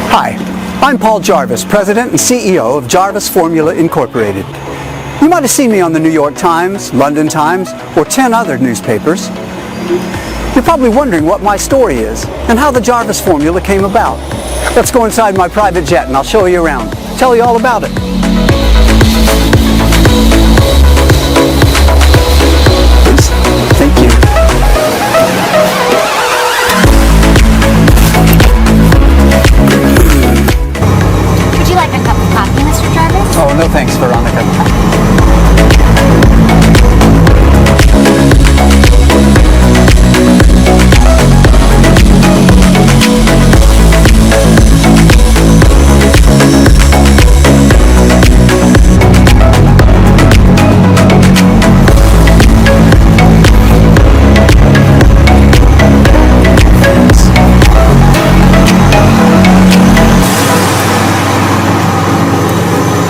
Hi, I'm Paul Jarvis, President and CEO of Jarvis Formula Incorporated. You might have seen me on the New York Times, London Times, or 10 other newspapers. You're probably wondering what my story is and how the Jarvis Formula came about. Let's go inside my private jet and I'll show you around. Tell you all about it. Thank you. Would you like a cup of coffee, Mr. Jarvis? Oh, no thanks, Veronica.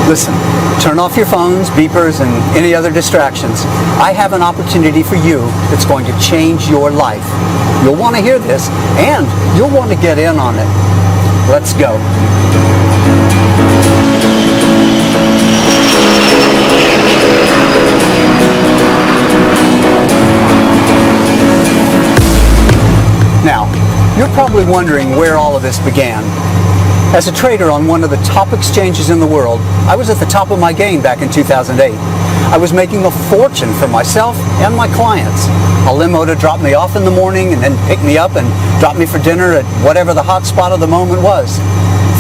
Listen, turn off your phones, beepers, and any other distractions. I have an opportunity for you that's going to change your life. You'll want to hear this, and you'll want to get in on it. Let's go. Now, you're probably wondering where all of this began. As a trader on one of the top exchanges in the world, I was at the top of my game back in 2008. I was making a fortune for myself and my clients. A limo to drop me off in the morning and then pick me up and drop me for dinner at whatever the hot spot of the moment was.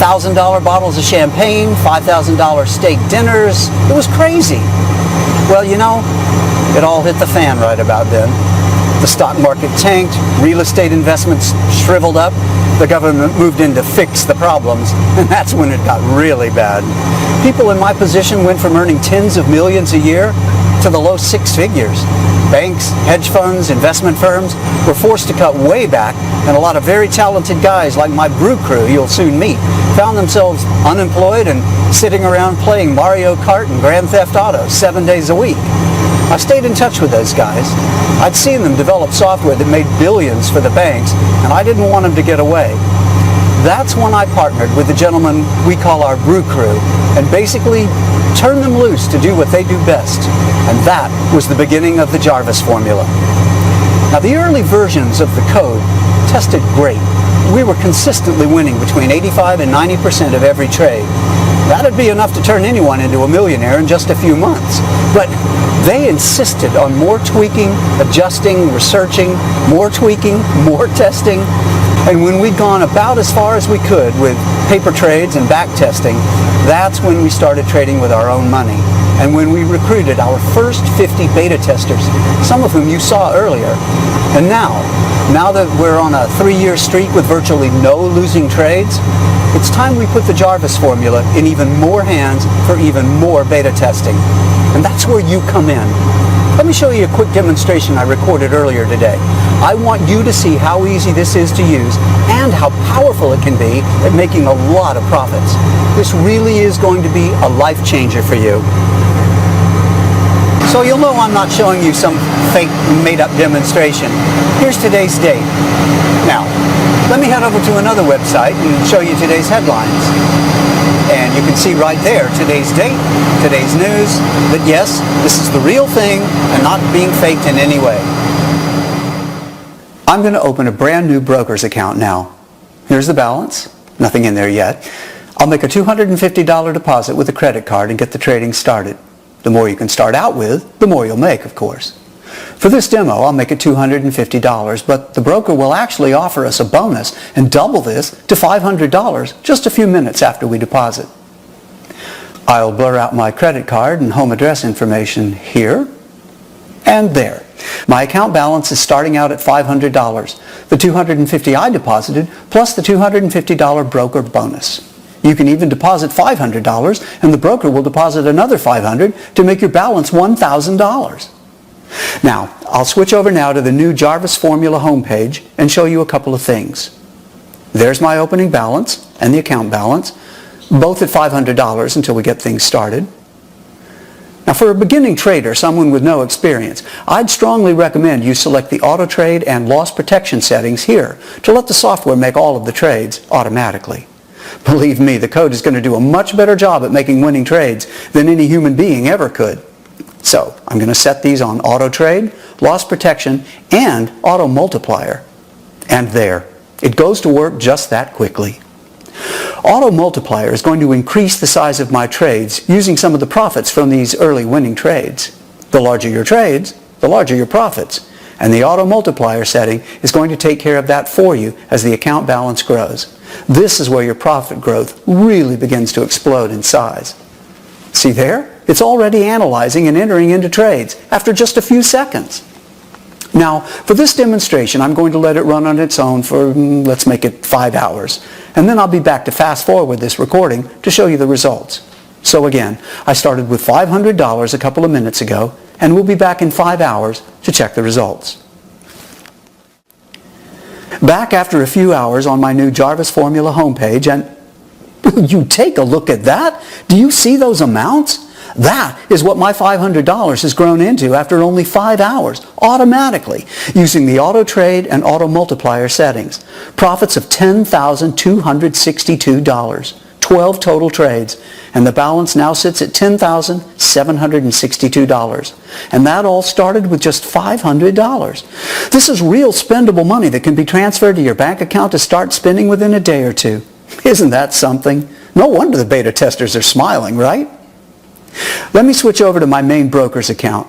$1,000 bottles of champagne, $5,000 steak dinners. It was crazy. Well, you know, it all hit the fan right about then. The stock market tanked, real estate investments shriveled up, the government moved in to fix the problems, and that's when it got really bad. People in my position went from earning tens of millions a year to the low six figures. Banks, hedge funds, investment firms were forced to cut way back, and a lot of very talented guys like my brew crew you'll soon meet found themselves unemployed and sitting around playing Mario Kart and Grand Theft Auto 7 days a week. I stayed in touch with those guys. I'd seen them develop software that made billions for the banks, and I didn't want them to get away. That's when I partnered with the gentleman we call our brew crew, and basically turned them loose to do what they do best. And that was the beginning of the Jarvis Formula. Now, the early versions of the code tested great. We were consistently winning between 85 and 90% of every trade. That'd be enough to turn anyone into a millionaire in just a few months. But they insisted on more tweaking, adjusting, researching, more tweaking, more testing. And when we'd gone about as far as we could with paper trades and back testing, that's when we started trading with our own money. And when we recruited our first 50 beta testers, some of whom you saw earlier. And now that we're on a 3-year streak with virtually no losing trades, it's time we put the Jarvis Formula in even more hands for even more beta testing. And that's where you come in. Let me show you a quick demonstration I recorded earlier today. I want you to see how easy this is to use and how powerful it can be at making a lot of profits. This really is going to be a life changer for you. So you'll know I'm not showing you some fake made-up demonstration. Here's today's date. Now, let me head over to another website and show you today's headlines. And you can see right there today's date, today's news, that yes, this is the real thing and not being faked in any way. I'm going to open a brand new broker's account now. Here's the balance. Nothing in there yet. I'll make a $250 deposit with a credit card and get the trading started. The more you can start out with, the more you'll make, of course. For this demo, I'll make it $250, but the broker will actually offer us a bonus and double this to $500 just a few minutes after we deposit. I'll blur out my credit card and home address information here and there. My account balance is starting out at $500, the $250 I deposited plus the $250 broker bonus. You can even deposit $500 and the broker will deposit another $500 to make your balance $1,000. Now, I'll switch over now to the new Jarvis Formula homepage and show you a couple of things. There's my opening balance and the account balance, both at $500 until we get things started. Now for a beginning trader, someone with no experience, I'd strongly recommend you select the auto trade and loss protection settings here to let the software make all of the trades automatically. Believe me, the code is going to do a much better job at making winning trades than any human being ever could. So I'm going to set these on auto trade, loss protection, and auto multiplier. And there, it goes to work just that quickly. Auto multiplier is going to increase the size of my trades using some of the profits from these early winning trades. The larger your trades, the larger your profits. And the auto multiplier setting is going to take care of that for you as the account balance grows. This is where your profit growth really begins to explode in size. See there? It's already analyzing and entering into trades after just a few seconds. Now, for this demonstration, I'm going to let it run on its own for, let's make it 5 hours. And then I'll be back to fast forward this recording to show you the results. So again, I started with $500 a couple of minutes ago, and we'll be back in 5 hours to check the results. Back after a few hours on my new Jarvis Formula homepage, and you take a look at that. Do you see those amounts? That is what my $500 has grown into after only 5 hours, automatically, using the auto trade and auto multiplier settings. Profits of $10,262, 12 total trades, and the balance now sits at $10,762. And that all started with just $500. This is real spendable money that can be transferred to your bank account to start spending within a day or two. Isn't that something? No wonder the beta testers are smiling, right? Let me switch over to my main broker's account.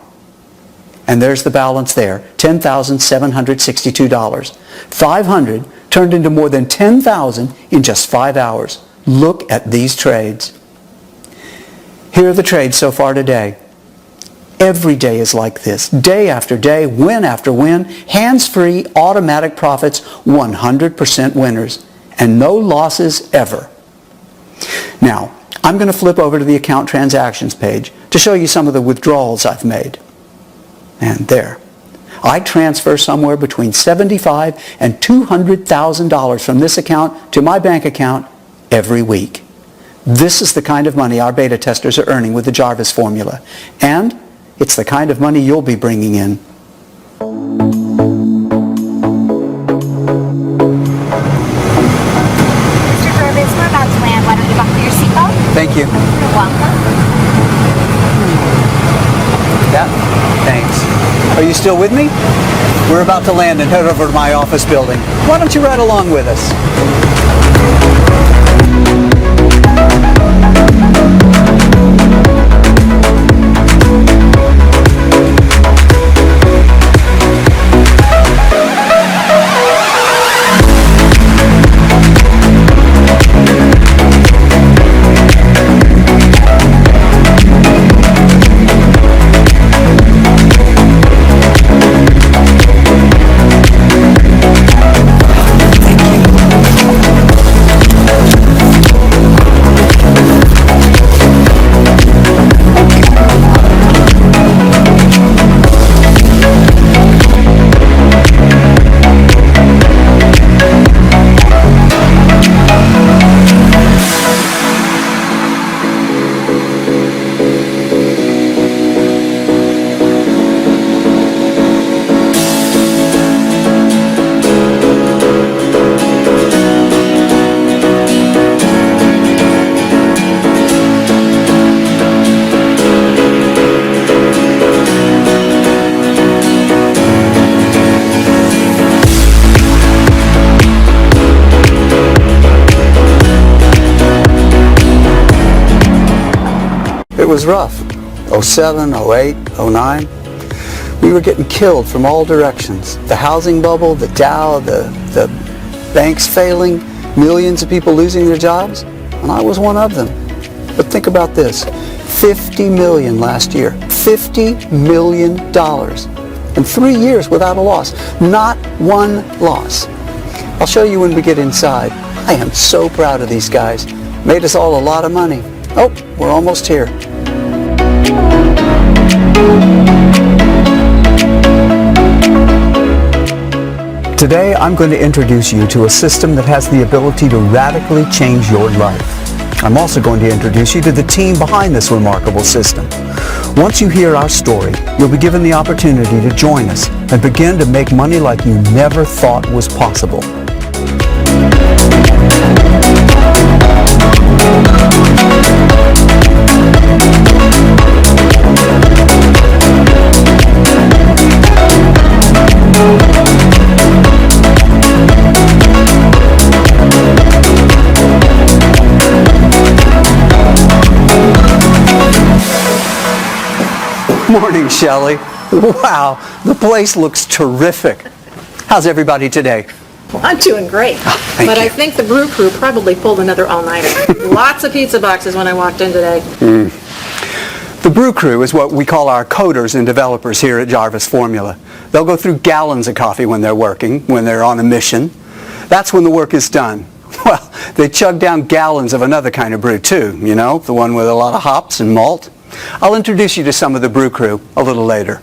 And there's the balance there, $10,762. 500 turned into more than 10,000 in just 5 hours. Look at these trades. Here are the trades so far today. Every day is like this. Day after day, win after win, hands-free, automatic profits, 100% winners. And no losses ever. Now, I'm going to flip over to the account transactions page to show you some of the withdrawals I've made. And there. I transfer somewhere between $75,000 and $200,000 from this account to my bank account every week. This is the kind of money our beta testers are earning with the Jarvis formula. And it's the kind of money you'll be bringing in. We're about to land. Why don't you buckle your seatbelt? Thank you. You're welcome. Yeah, thanks. Are you still with me? We're about to land and head over to my office building. Why don't you ride along with us? It was rough. 07, 08, 09. We were getting killed from all directions. The housing bubble, the Dow, the banks failing, millions of people losing their jobs, and I was one of them. But think about this. 50 million last year. $50 million. In 3 years without a loss. Not one loss. I'll show you when we get inside. I am so proud of these guys. Made us all a lot of money. Oh, we're almost here. Today, I'm going to introduce you to a system that has the ability to radically change your life. I'm also going to introduce you to the team behind this remarkable system. Once you hear our story, you'll be given the opportunity to join us and begin to make money like you never thought was possible. Morning, Shelley. Wow, the place looks terrific. How's everybody today? Well, I'm doing great. Thank But you. I think the brew crew probably pulled another all-nighter. Lots of pizza boxes when I walked in today. The brew crew is what we call our coders and developers here at Jarvis Formula. They'll go through gallons of coffee when they're working, when they're on a mission. That's when the work is done. Well, they chug down gallons of another kind of brew too, you know, the one with a lot of hops and malt. I'll introduce you to some of the brew crew a little later.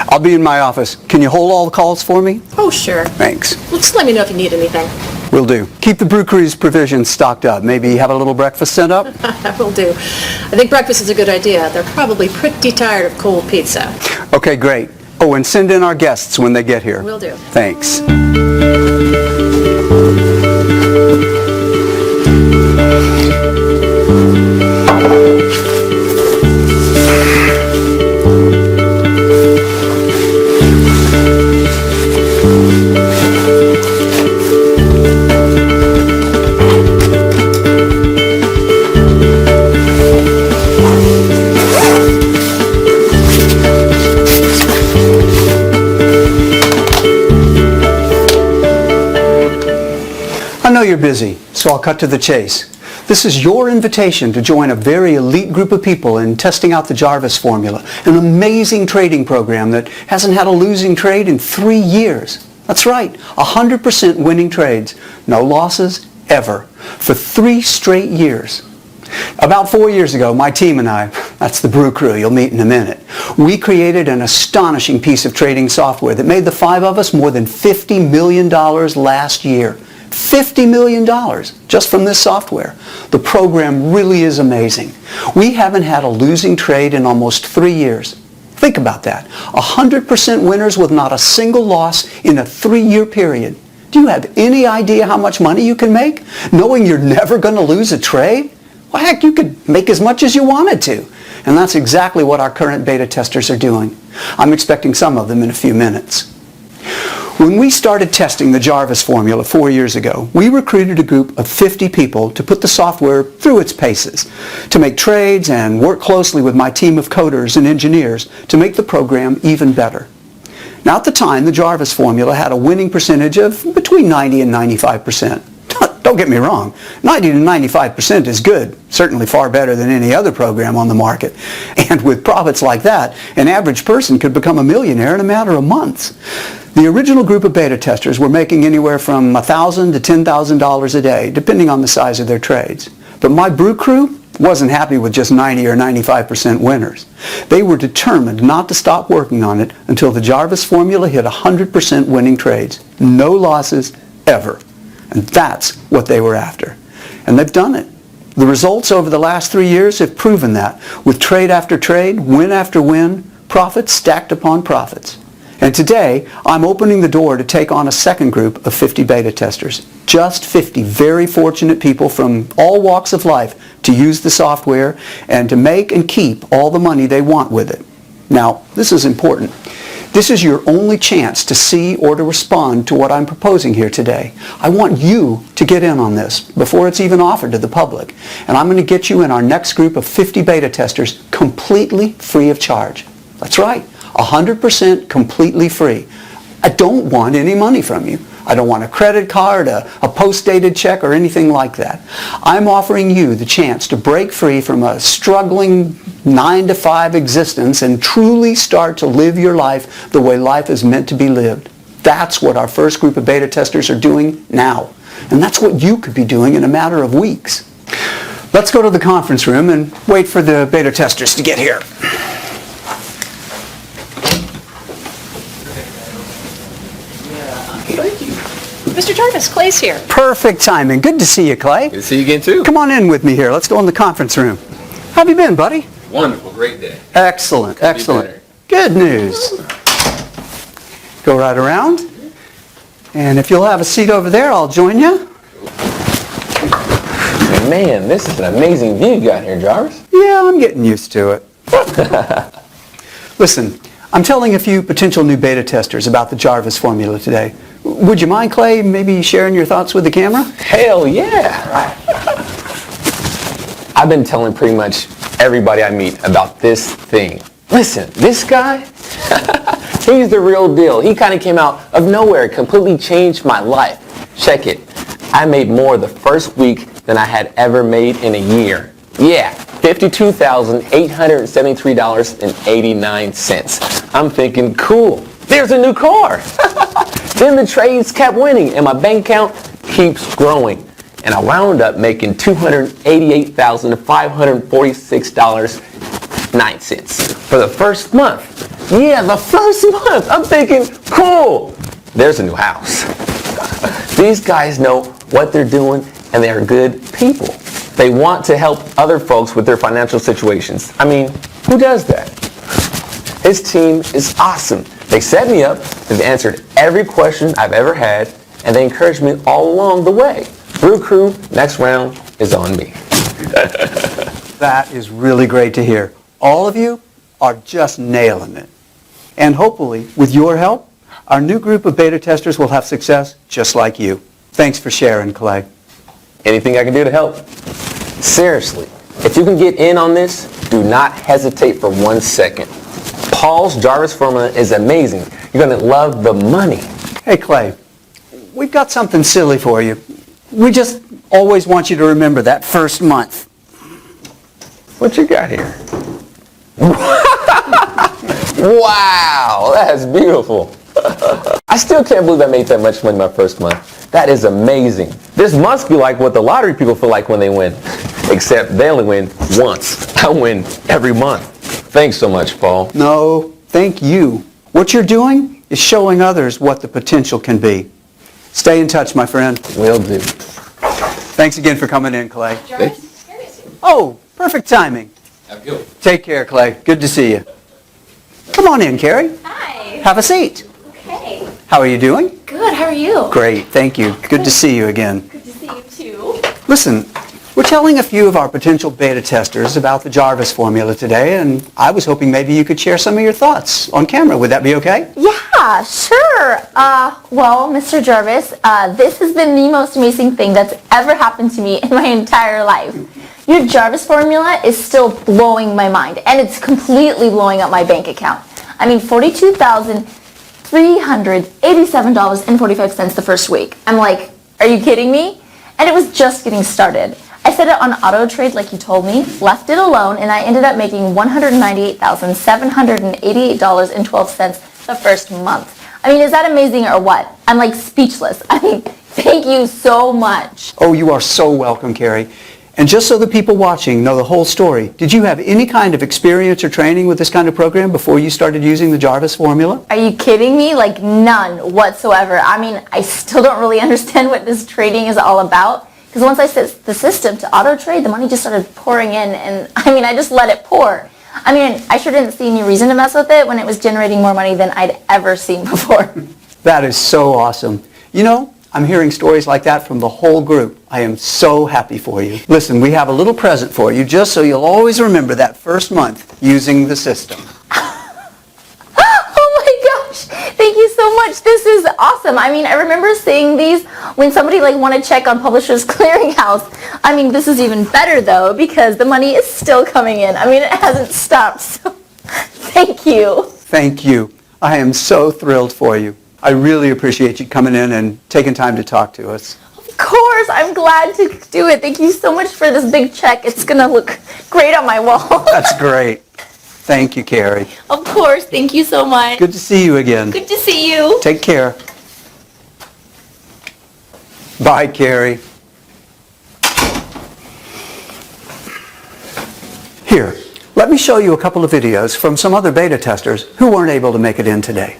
I'll be in my office. Can you hold all the calls for me? Oh, sure. Thanks. Well, just let me know if you need anything. Will do. Keep the brew crew's provisions stocked up. Maybe have a little breakfast sent up? I will do. I think breakfast is a good idea. They're probably pretty tired of cold pizza. Okay, great. Oh, and send in our guests when they get here. Will do. Thanks. I know you're busy, so I'll cut to the chase. This is your invitation to join a very elite group of people in testing out the Jarvis Formula, an amazing trading program that hasn't had a losing trade in 3 years. That's right, 100% winning trades, no losses ever, for 3 straight years. About 4 years ago, my team and I, that's the brew crew you'll meet in a minute, we created an astonishing piece of trading software that made the 5 of us more than $50 million last year. $50 million just from this software. The program really is amazing. We haven't had a losing trade in almost 3 years. Think about that. 100% winners with not a single loss in a 3-year period. Do you have any idea how much money you can make, knowing you're never going to lose a trade? Well, heck, you could make as much as you wanted to. And that's exactly what our current beta testers are doing. I'm expecting some of them in a few minutes. When we started testing the Jarvis Formula 4 years ago, we recruited a group of 50 people to put the software through its paces, to make trades and work closely with my team of coders and engineers to make the program even better. Now at the time, the Jarvis Formula had a winning percentage of between 90 and 95%. Don't get me wrong, 90 to 95% is good, certainly far better than any other program on the market. And with profits like that, an average person could become a millionaire in a matter of months. The original group of beta testers were making anywhere from $1,000 to $10,000 a day, depending on the size of their trades. But my brew crew wasn't happy with just 90 or 95% winners. They were determined not to stop working on it until the Jarvis Formula hit 100% winning trades. No losses, ever. And that's what they were after. And they've done it. The results over the last 3 years have proven that, with trade after trade, win after win, profits stacked upon profits. And today, I'm opening the door to take on a second group of 50 beta testers. Just 50 very fortunate people from all walks of life to use the software and to make and keep all the money they want with it. Now, this is important. This is your only chance to see or to respond to what I'm proposing here today. I want you to get in on this before it's even offered to the public. And I'm going to get you in our next group of 50 beta testers completely free of charge. That's right, 100% completely free. I don't want any money from you. I don't want a credit card, a post-dated check, or anything like that. I'm offering you the chance to break free from a struggling 9-to-5 existence and truly start to live your life the way life is meant to be lived. That's what our first group of beta testers are doing now. And that's what you could be doing in a matter of weeks. Let's go to the conference room and wait for the beta testers to get here. Mr. Jarvis, Clay's here. Perfect timing. Good to see you, Clay. Good to see you again, too. Come on in with me here. Let's go in the conference room. How have you been, buddy? Wonderful, great day. Excellent, excellent. better. Good news. Go right around. And if you'll have a seat over there, I'll join you. Man, this is an amazing view you got here, Jarvis. Yeah, I'm getting used to it. Listen, I'm telling a few potential new beta testers about the Jarvis formula today. Would you mind, Clay, maybe sharing your thoughts with the camera? Hell yeah! I've been telling pretty much everybody I meet about this thing. Listen, this guy, he's the real deal. He kind of came out of nowhere, completely changed my life. Check it. I made more the first week than I had ever made in a year. Yeah, $52,873.89. I'm thinking, cool, there's a new car. Then the trades kept winning and my bank account keeps growing. And I wound up making $288,546.09 for the first month. Yeah, the first month. I'm thinking, cool, there's a new house. These guys know what they're doing and they are good people. They want to help other folks with their financial situations. I mean, who does that? His team is awesome. They set me up, they've answered every question I've ever had, and they encouraged me all along the way. Brew Crew, next round is on me. That is really great to hear. All of you are just nailing it. And hopefully, with your help, our new group of beta testers will have success just like you. Thanks for sharing, Clay. Anything I can do to help? Seriously, if you can get in on this, do not hesitate for 1 second. Paul's Jarvis formula is amazing. You're going to love the money. Hey, Clay, we've got something silly for you. We just always want you to remember that first month. What you got here? Wow, that's beautiful. I still can't believe I made that much money my first month. That is amazing. This must be like what the lottery people feel like when they win. Except they only win once. I win every month. Thanks so much, Paul. No, thank you. What you're doing is showing others what the potential can be. Stay in touch, my friend. Will do. Thanks again for coming in, Clay. Jarvis, here it is. Oh, perfect timing. Have a good one. Take care, Clay. Good to see you. Come on in, Carrie. Hi. Have a seat. Okay. How are you doing? Good. How are you? Great, thank you. Good to see you again. Good to see you too. Listen, we're telling a few of our potential beta testers about the Jarvis formula today, and I was hoping maybe you could share some of your thoughts on camera. Would that be okay? Yeah, sure. Well, Mr. Jarvis, this has been the most amazing thing that's ever happened to me in my entire life. Your Jarvis formula is still blowing my mind, and it's completely blowing up my bank account. I mean, $42,387.45 the first week. I'm like, are you kidding me? And it was just getting started. I set it on auto trade like you told me, left it alone, and I ended up making $198,788.12 the first month. I mean, is that amazing or what? I'm like speechless. I mean, thank you so much. Oh, you are so welcome, Carrie. And just so the people watching know the whole story, did you have any kind of experience or training with this kind of program before you started using the Jarvis formula? Are you kidding me? Like none whatsoever. I mean, I still don't really understand what this trading is all about. Because once I set the system to auto trade, the money just started pouring in, and I mean, I just let it pour. I mean, I sure didn't see any reason to mess with it when it was generating more money than I'd ever seen before. That is so awesome. You know, I'm hearing stories like that from the whole group. I am so happy for you. Listen, we have a little present for you just so you'll always remember that first month using the system. Oh my gosh, thank you so much. This is awesome. I mean, I remember seeing these when somebody like wanted to check on Publishers Clearinghouse. I mean, this is even better though because the money is still coming in. I mean, it hasn't stopped. So thank you. Thank you. I am so thrilled for you. I really appreciate you coming in and taking time to talk to us. Of course, I'm glad to do it. Thank you so much for this big check. It's going to look great on my wall. That's great. Thank you, Carrie. Of course, thank you so much. Good to see you again. Good to see you. Take care. Bye, Carrie. Here, let me show you a couple of videos from some other beta testers who weren't able to make it in today.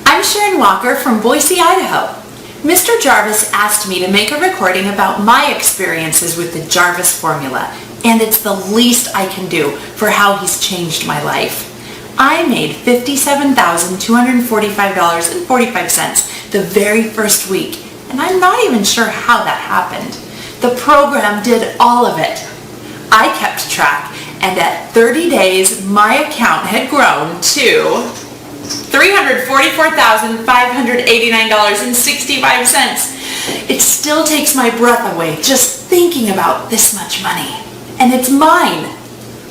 I'm Sharon Walker from Boise, Idaho. Mr. Jarvis asked me to make a recording about my experiences with the Jarvis formula and it's the least I can do for how he's changed my life. I made $57,245.45 the very first week, and I'm not even sure how that happened. The program did all of it. I kept track, and at 30 days, my account had grown to $344,589.65. It still takes my breath away just thinking about this much money. And it's mine.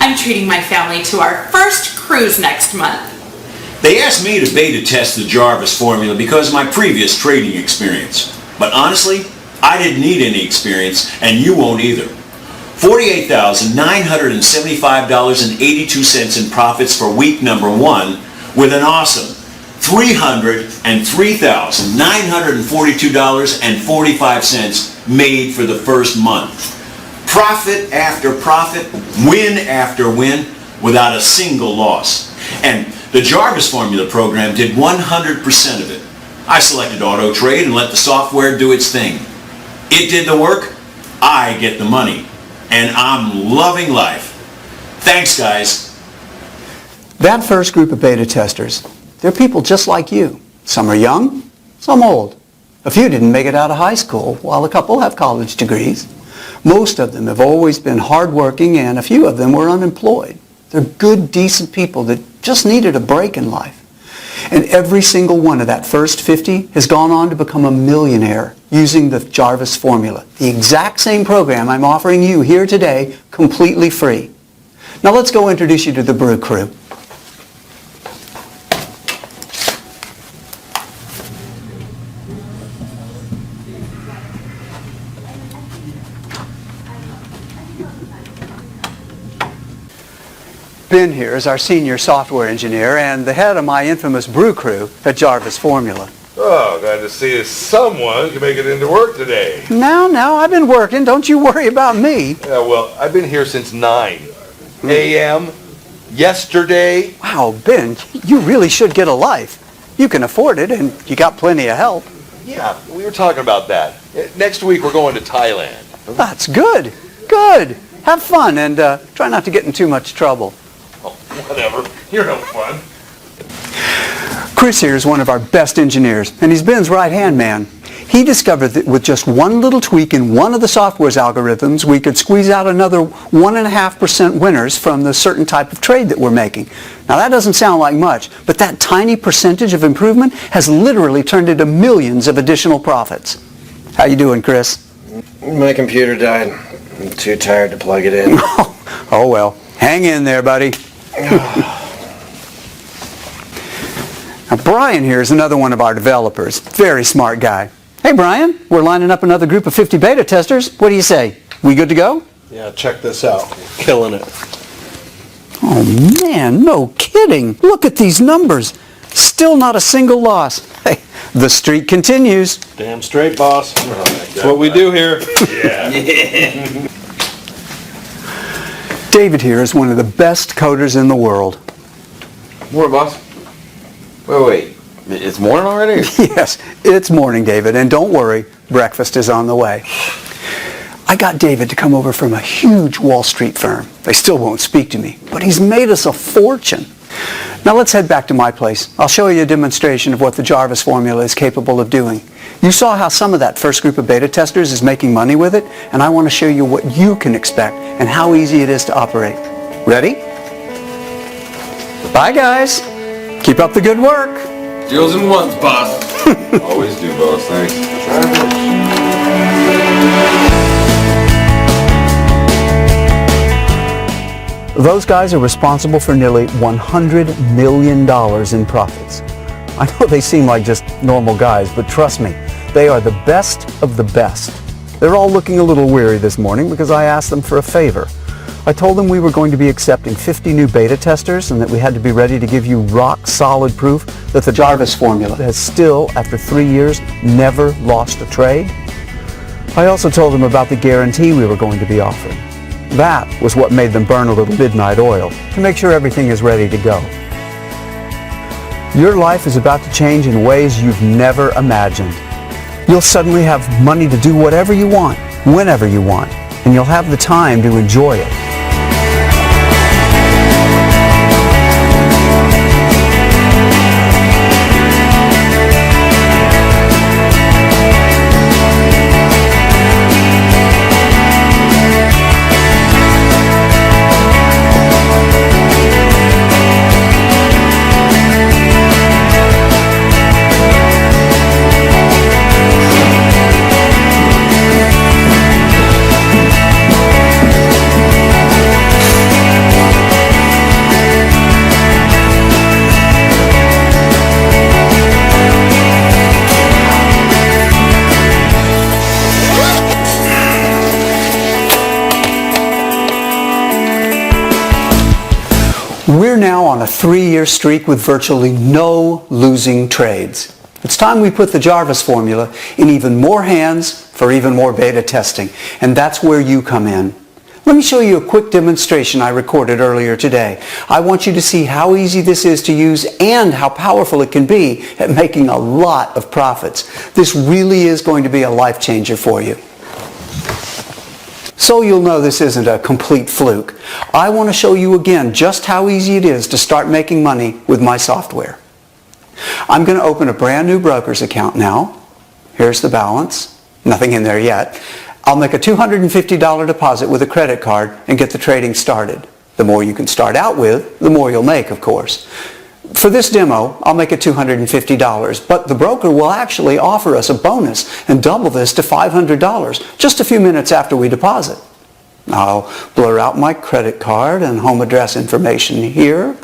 I'm treating my family to our first cruise next month. They asked me to beta test the Jarvis formula because of my previous trading experience. But honestly, I didn't need any experience, and you won't either. $48,975.82 in profits for week number 1 with an awesome $303,942.45 made for the first month. Profit after profit, win after win, without a single loss. And the Jarvis Formula program did 100% of it. I selected auto trade and let the software do its thing. It did the work, I get the money, and I'm loving life. Thanks, guys. That first group of beta testers, they're people just like you. Some are young, some old. A few didn't make it out of high school, while a couple have college degrees. Most of them have always been hardworking, and a few of them were unemployed. They're good, decent people that just needed a break in life. And every single one of that first 50 has gone on to become a millionaire using the Jarvis formula, the exact same program I'm offering you here today, completely free. Now let's go introduce you to the Brew Crew. Ben here is our senior software engineer and the head of my infamous Brew Crew at Jarvis Formula. Oh, glad to see someone can make it into work today. Now, I've been working. Don't you worry about me. Yeah, well, I've been here since 9 a.m. yesterday. Wow, Ben, you really should get a life. You can afford it, and you got plenty of help. Yeah, we were talking about that. Next week we're going to Thailand. That's good. Good. Have fun, and try not to get in too much trouble. Oh, whatever. You're no fun. Chris here is one of our best engineers, and he's Ben's right-hand man. He discovered that with just one little tweak in one of the software's algorithms, we could squeeze out another 1.5% winners from the certain type of trade that we're making. Now that doesn't sound like much, but that tiny percentage of improvement has literally turned into millions of additional profits. How you doing, Chris? My computer died. I'm too tired to plug it in. Oh well, hang in there, buddy. Now, Brian here is another one of our developers. Very smart guy. Hey, Brian, we're lining up another group of 50 beta testers. What do you say? We good to go? Yeah, check this out. Killing it. Oh, man, no kidding. Look at these numbers. Still not a single loss. Hey, the streak continues. Damn straight, boss. That's what we do here. Yeah. David here is one of the best coders in the world. Morning, boss. Wait. It's morning already? Yes, it's morning, David, and don't worry, breakfast is on the way. I got David to come over from a huge Wall Street firm. They still won't speak to me, but he's made us a fortune. Now let's head back to my place. I'll show you a demonstration of what the Jarvis formula is capable of doing. You saw how some of that first group of beta testers is making money with it, and I want to show you what you can expect and how easy it is to operate. Ready? Bye, guys. Keep up the good work. Deals in ones, boss. Always do, boss. Thanks. Those guys are responsible for nearly $100 million in profits. I know they seem like just normal guys, but trust me, they are the best of the best. They're all looking a little weary this morning because I asked them for a favor. I told them we were going to be accepting 50 new beta testers and that we had to be ready to give you rock-solid proof that the Jarvis formula has still, after 3 years, never lost a trade. I also told them about the guarantee we were going to be offering. That was what made them burn a little midnight oil to make sure everything is ready to go. Your life is about to change in ways you've never imagined. You'll suddenly have money to do whatever you want, whenever you want. and you'll have the time to enjoy it. We're now on a 3-year streak with virtually no losing trades. It's time we put the Jarvis formula in even more hands for even more beta testing, and that's where you come in. Let me show you a quick demonstration I recorded earlier today. I want you to see how easy this is to use and how powerful it can be at making a lot of profits. This really is going to be a life changer for you. So you'll know this isn't a complete fluke. I want to show you again just how easy it is to start making money with my software. I'm going to open a brand new broker's account now. Here's the balance. Nothing in there yet. I'll make a $250 deposit with a credit card and get the trading started. The more you can start out with, the more you'll make, of course. For this demo, I'll make it $250, but the broker will actually offer us a bonus and double this to $500 just a few minutes after we deposit. I'll blur out my credit card and home address information here.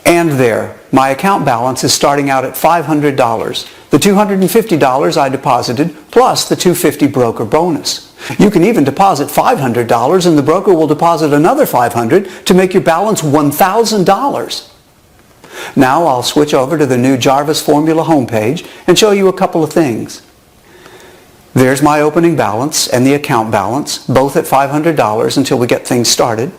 And there, my account balance is starting out at $500. The $250 I deposited plus the $250 broker bonus. You can even deposit $500 and the broker will deposit another $500 to make your balance $1,000. Now I'll switch over to the new Jarvis Formula homepage and show you a couple of things. There's my opening balance and the account balance, both at $500 until we get things started.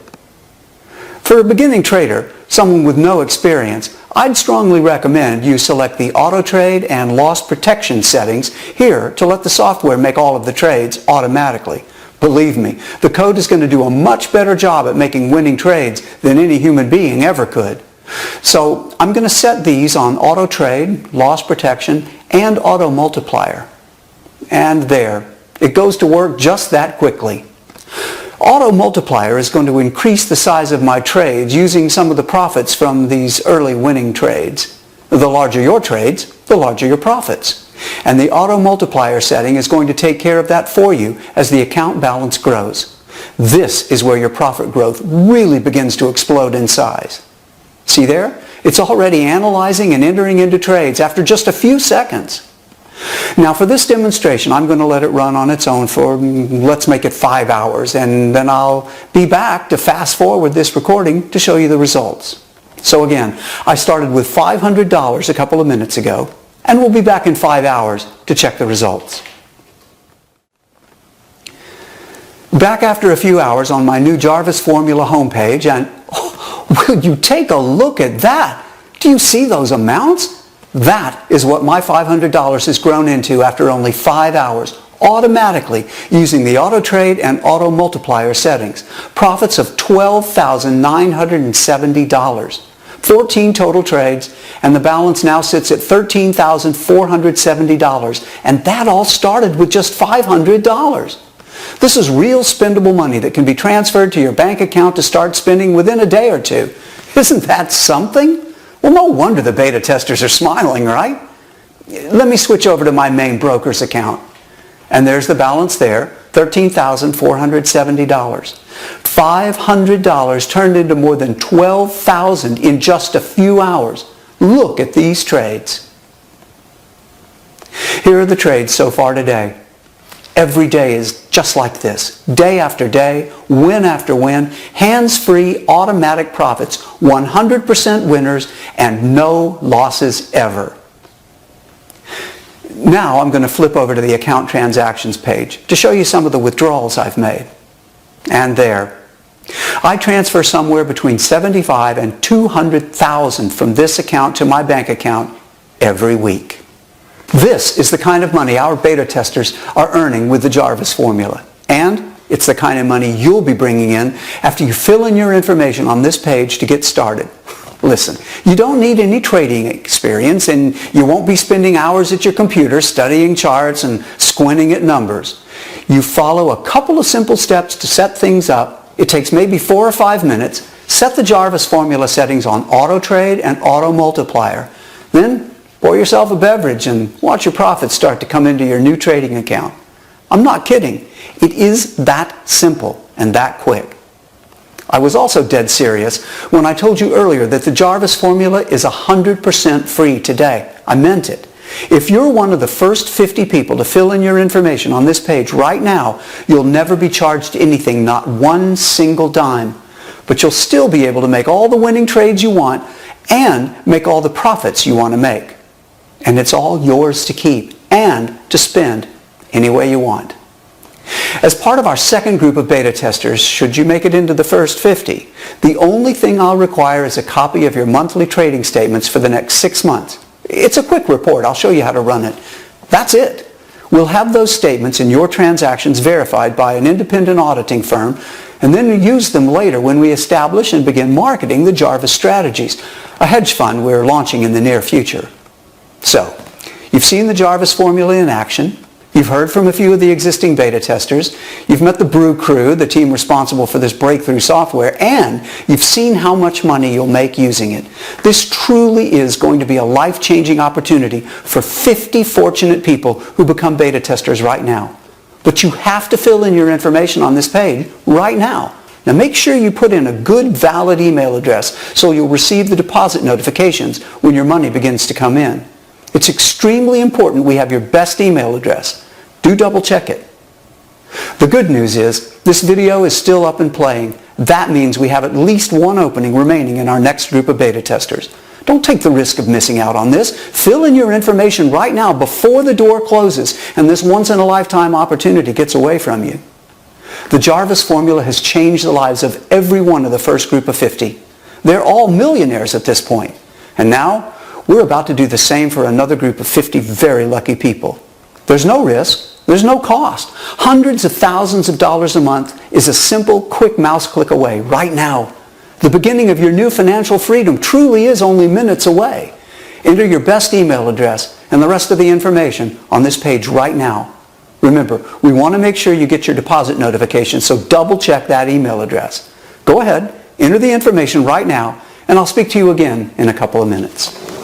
For a beginning trader, someone with no experience, I'd strongly recommend you select the auto trade and loss protection settings here to let the software make all of the trades automatically. Believe me, the code is going to do a much better job at making winning trades than any human being ever could. So I'm going to set these on auto trade, loss protection, and auto multiplier. And there, it goes to work just that quickly. Auto multiplier is going to increase the size of my trades using some of the profits from these early winning trades. The larger your trades, the larger your profits. And the auto multiplier setting is going to take care of that for you as the account balance grows. This is where your profit growth really begins to explode in size. See there? It's already analyzing and entering into trades after just a few seconds. Now for this demonstration, I'm going to let it run on its own for, let's make it 5 hours, and then I'll be back to fast forward this recording to show you the results. So again, I started with $500 a couple of minutes ago, and we'll be back in 5 hours to check the results. Back after a few hours on my new Jarvis Formula homepage, and will you take a look at that? Do you see those amounts? That is what my $500 has grown into after only 5 hours, automatically using the auto trade and auto multiplier settings. Profits of $12,970. 14 total trades, and the balance now sits at $13,470. And that all started with just $500. This is real spendable money that can be transferred to your bank account to start spending within a day or two. Isn't that something? Well, no wonder the beta testers are smiling, right? Let me switch over to my main broker's account. And there's the balance there, $13,470. $500 turned into more than $12,000 in just a few hours. Look at these trades. Here are the trades so far today. Every day is just like this. Day after day, win after win, hands-free automatic profits, 100% winners, and no losses ever. Now I'm going to flip over to the account transactions page to show you some of the withdrawals I've made. And there. I transfer somewhere between $75,000 and $200,000 from this account to my bank account every week. This is the kind of money our beta testers are earning with the Jarvis formula. And It's the kind of money you'll be bringing in after you fill in your information on this page to get started. Listen, you don't need any trading experience, and you won't be spending hours at your computer studying charts and squinting at numbers. You follow a couple of simple steps to set things up. It takes maybe 4 or 5 minutes. Set the Jarvis formula settings on auto trade and auto multiplier. Then pour yourself a beverage and watch your profits start to come into your new trading account. I'm not kidding. It is that simple and that quick. I was also dead serious when I told you earlier that the Jarvis formula is 100% free today. I meant it. If you're one of the first 50 people to fill in your information on this page right now, you'll never be charged anything, not one single dime. But you'll still be able to make all the winning trades you want and make all the profits you want to make. And it's all yours to keep and to spend any way you want. As part of our second group of beta testers, should you make it into the first 50, the only thing I'll require is a copy of your monthly trading statements for the next 6 months. It's a quick report. I'll show you how to run it. That's it. We'll have those statements and your transactions verified by an independent auditing firm, and then use them later when we establish and begin marketing the Jarvis strategies, a hedge fund we're launching in the near future. So, you've seen the Jarvis formula in action. You've heard from a few of the existing beta testers. You've met the Brew crew, the team responsible for this breakthrough software, and you've seen how much money you'll make using it. This truly is going to be a life-changing opportunity for 50 fortunate people who become beta testers right now. But you have to fill in your information on this page right now. Now make sure you put in a good, valid email address so you'll receive the deposit notifications when your money begins to come in. It's extremely important we have your best email address. Do double check it. The good news is this video is still up and playing. That means we have at least one opening remaining in our next group of beta testers. Don't take the risk of missing out on this. Fill in your information right now before the door closes and this once-in-a-lifetime opportunity gets away from you. The Jarvis formula has changed the lives of every one of the first group of 50. They're all millionaires at this point. And now, we're about to do the same for another group of 50 very lucky people. There's no risk. There's no cost. Hundreds of thousands of dollars a month is a simple, quick mouse click away right now. The beginning of your new financial freedom truly is only minutes away. Enter your best email address and the rest of the information on this page right now. Remember, we want to make sure you get your deposit notification, so double check that email address. Go ahead, enter the information right now, and I'll speak to you again in a couple of minutes.